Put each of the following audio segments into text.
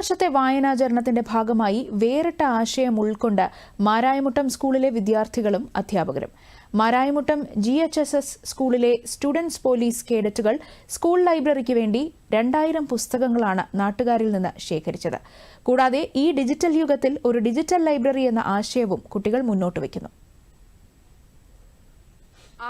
വർഷത്തെ വായനാചരണത്തിന്റെ ഭാഗമായി വേറിട്ട ആശയം ഉൾക്കൊണ്ട് മാരായമുട്ടം സ്കൂളിലെ വിദ്യാർത്ഥികളും അധ്യാപകരും. മാരായമുട്ടം GHSS സ്കൂളിലെ സ്റ്റുഡൻസ് പോലീസ് കേഡറ്റുകൾ സ്കൂൾ ലൈബ്രറിക്ക് വേണ്ടി 2000 പുസ്തകങ്ങളാണ് നാട്ടുകാരിൽ നിന്ന് ശേഖരിച്ചത്. കൂടാതെ ഈ ഡിജിറ്റൽ യുഗത്തിൽ ഒരു ഡിജിറ്റൽ ലൈബ്രറി എന്ന ആശയവും കുട്ടികൾ മുന്നോട്ട് വയ്ക്കുന്നു.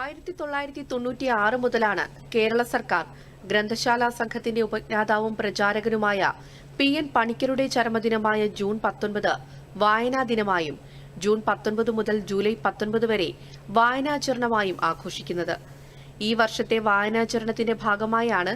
1996 മുതലാണ് കേരള സർക്കാർ ഗ്രന്ഥശാല സംഘത്തിന്റെ ഉപജ്ഞാതാവും പ്രചാരകനുമായ PN പണിക്കരുടെ ചരമദിനമായ ജൂൺ 19 വായനാ ദിനമായും ജൂൺ 19 മുതൽ ജൂലൈ 19 വരെ വായനാചരണമായും ആഘോഷിക്കുന്നത്. ഈ വർഷത്തെ വായനാചരണത്തിന്റെ ഭാഗമായാണ്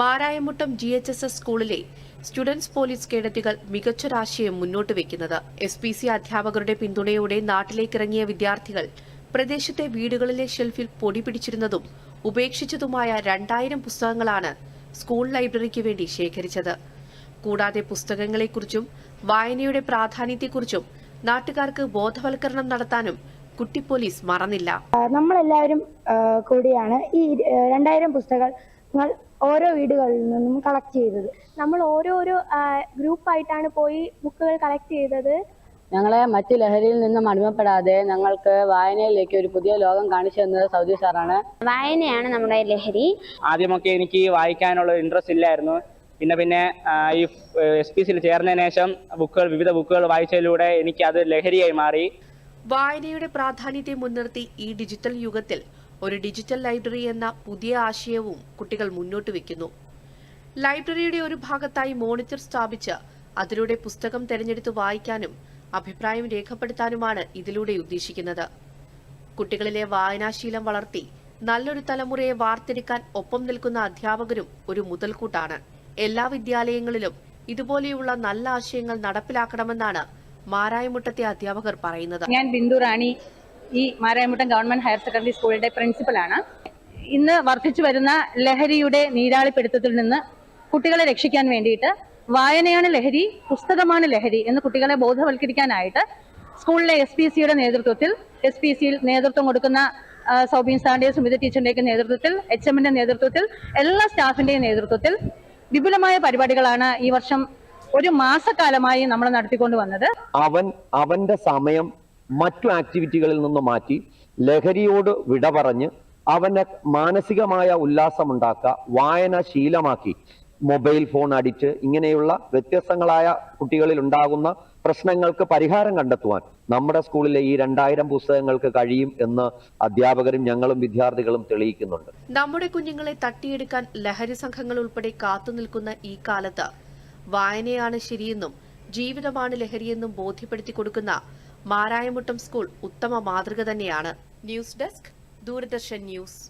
മാരായമുട്ടം GHSS സ്കൂളിലെ സ്റ്റുഡൻസ് പോലീസ് കേഡറ്റുകൾ മികച്ചൊരാശയം മുന്നോട്ട് വയ്ക്കുന്നത്. SPC അധ്യാപകരുടെ പിന്തുണയോടെ നാട്ടിലേക്കിറങ്ങിയ വിദ്യാർത്ഥികൾ പ്രദേശത്തെ വീടുകളിലെ ഷെൽഫിൽ പൊടി പിടിച്ചിരുന്നതും ഉപേക്ഷിച്ചതുമായ 2000 പുസ്തകങ്ങളാണ് സ്കൂൾ ലൈബ്രറിക്ക് വേണ്ടി ശേഖരിച്ചത്. കൂടാതെ പുസ്തകങ്ങളെക്കുറിച്ചും വായനയുടെ പ്രാധാന്യത്തെക്കുറിച്ചും നാട്ടുകാർക്ക് ബോധവൽക്കരണം നടത്താനും കുട്ടി പോലീസ് മറന്നില്ല. നമ്മളെല്ലാവരും കൂടിയാണ് ഈ 2000 പുസ്തകങ്ങൾ ഓരോ വീടുകളിൽ നിന്നും കളക്ട് ചെയ്തത്. നമ്മൾ ഓരോരോ ഗ്രൂപ്പായിട്ടാണ് പോയി ബുക്കുകൾ കളക്ട് ചെയ്തത്. ഞങ്ങളെ മറ്റ് ലഹരിയിൽ നിന്നും അടിമപ്പെടാതെ ഞങ്ങൾക്ക് വായനയിലേക്ക് ഒരു പുതിയ ലോകം കാണിച്ചു തന്നത് സൗദി സാറാണ്. വായനയാണ് നമ്മുടെ ലഹരി. ആദ്യമൊക്കെ എനിക്ക് വായിക്കാനുള്ള ഇൻട്രസ്റ്റ് ഇല്ലായിരുന്നു. പിന്നെ ഈ SPCയിൽ ചേർന്നതിന് ശേഷം വിവിധ ബുക്കുകൾ വായിച്ചതിലൂടെ എനിക്ക് അത് ലഹരിയായി മാറി. വായനയുടെ പ്രാധാന്യത്തെ മുൻനിർത്തി ഈ ഡിജിറ്റൽ യുഗത്തിൽ ഒരു ഡിജിറ്റൽ ലൈബ്രറി എന്ന പുതിയ ആശയവും കുട്ടികൾ മുന്നോട്ട് വയ്ക്കുന്നു. ലൈബ്രറിയുടെ ഒരു ഭാഗത്തായി മോണിറ്റർ സ്ഥാപിച്ച് അതിലൂടെ പുസ്തകം തിരഞ്ഞെടുത്ത് വായിക്കാനും അഭിപ്രായം രേഖപ്പെടുത്താനുമാണ് ഇതിലൂടെ ഉദ്ദേശിക്കുന്നത്. കുട്ടികളിലെ വായനാശീലം വളർത്തി നല്ലൊരു തലമുറയെ വാർത്തെടുക്കാൻ ഒപ്പം നിൽക്കുന്ന അധ്യാപകരും ഒരു മുതൽക്കൂട്ടാണ്. എല്ലാ വിദ്യാലയങ്ങളിലും ഇതുപോലെയുള്ള നല്ല ആശയങ്ങൾ നടപ്പിലാക്കണമെന്നാണ് മാരായമുട്ടത്തെ അധ്യാപകർ പറയുന്നത്. ഞാൻ ബിന്ദു റാണി, ഈ മാരായമുട്ടം ഗവൺമെന്റ് ഹയർ സെക്കൻഡറി സ്കൂളിന്റെ പ്രിൻസിപ്പലാണ്. ഇന്ന് വർദ്ധിച്ചു വരുന്ന ലഹരിയുടെ നീരാളിപ്പിടുത്തത്തിൽ നിന്ന് കുട്ടികളെ രക്ഷിക്കാൻ വേണ്ടിയിട്ട് വായനയാണ് ലഹരി, പുസ്തകമാണ് ലഹരി എന്ന് കുട്ടികളെ ബോധവൽക്കരിക്കാനായിട്ട് സ്കൂളിലെ SPCയുടെ നേതൃത്വത്തിൽ, SPCയിൽ നേതൃത്വം കൊടുക്കുന്ന സൗബീൻ സാറിന്റെയും സുമിത ടീച്ചറിന്റെയും നേതൃത്വത്തിൽ, HMന്റെ നേതൃത്വത്തിൽ, എല്ലാ സ്റ്റാഫിന്റെയും നേതൃത്വത്തിൽ വിപുലമായ പരിപാടികളാണ് ഈ വർഷം ഒരു മാസക്കാലമായി നമ്മൾ നടത്തിക്കൊണ്ട് വന്നത്. അവന്റെ സമയം മറ്റു ആക്ടിവിറ്റികളിൽ നിന്ന് മാറ്റി ലഹരിയോട് വിട പറഞ്ഞ് അവന്റെ മാനസികമായ ഉല്ലാസമുണ്ടാക്കുക, വായന ശീലമാക്കി മൊബൈൽ ഫോൺ അഡിക്റ്റ് ഇങ്ങനെയുള്ള വ്യത്യസ്തങ്ങളായ കുട്ടികളിൽ ഉണ്ടാകുന്ന പ്രശ്നങ്ങൾക്ക് പരിഹാരം കണ്ടെത്തുവാൻ നമ്മുടെ സ്കൂളിലെ ഈ 2000 പുസ്തകങ്ങൾക്ക് കഴിയും എന്ന് അധ്യാപകരും ഞങ്ങളും വിദ്യാർത്ഥികളും തെളിയിക്കുന്നുണ്ട്. നമ്മുടെ കുഞ്ഞുങ്ങളെ തട്ടിയെടുക്കാൻ ലഹരി സംഘങ്ങൾ ഉൾപ്പെടെ കാത്തുനിൽക്കുന്ന ഈ കാലത്ത് വായനയാണ് ശരിയെന്നും ജീവിതമാണ് ലഹരിയെന്നും ബോധ്യപ്പെടുത്തി കൊടുക്കുന്ന മാരായമുട്ടം സ്കൂൾ ഉത്തമ മാതൃക തന്നെയാണ്. News desk, Doordarshan news.